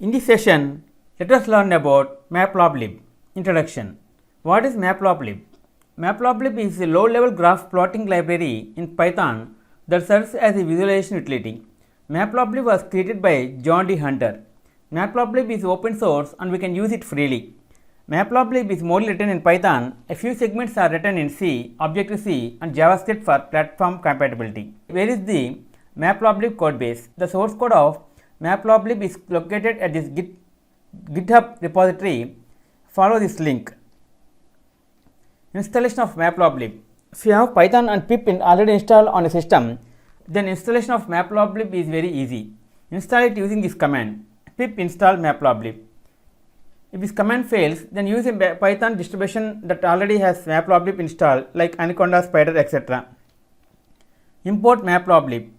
In this session, let us learn about Matplotlib. Introduction. What is Matplotlib? Matplotlib is a low-level graph plotting library in Python that serves as a visualization utility. Matplotlib was created by John D. Hunter. Matplotlib is open source and we can use it freely. Matplotlib is mostly written in Python. A few segments are written in C, Objective-C and JavaScript for platform compatibility. Where is the Matplotlib codebase? The source code of Matplotlib is located at this GitHub repository. Follow this link. Installation of Matplotlib. If you have Python and pip already installed on a system, then installation of Matplotlib is very easy. Install it using this command, pip install Matplotlib. If this command fails, then use a Python distribution that already has Matplotlib installed like Anaconda, Spider, etc. Import Matplotlib.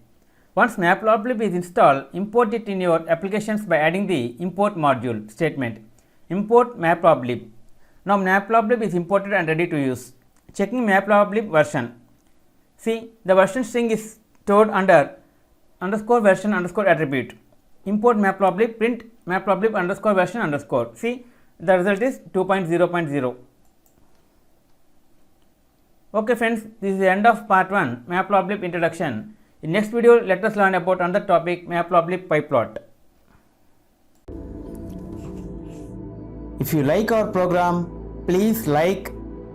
Once Matplotlib is installed, import it in your applications by adding the import module statement. Import Matplotlib. Now Matplotlib is imported and ready to use. Checking Matplotlib version. See, the version string is stored under _version _attribute. Import Matplotlib, print Matplotlib _version _. See, the result is 2.0.0. Okay friends, this is the end of part 1 Matplotlib introduction. In next video, let us learn about another topic, Matplotlib PyPlot. If you like our program, please like,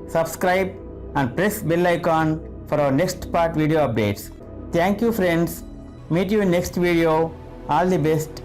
subscribe and press bell icon for our next part video updates. Thank you friends. Meet you in next video. All the best.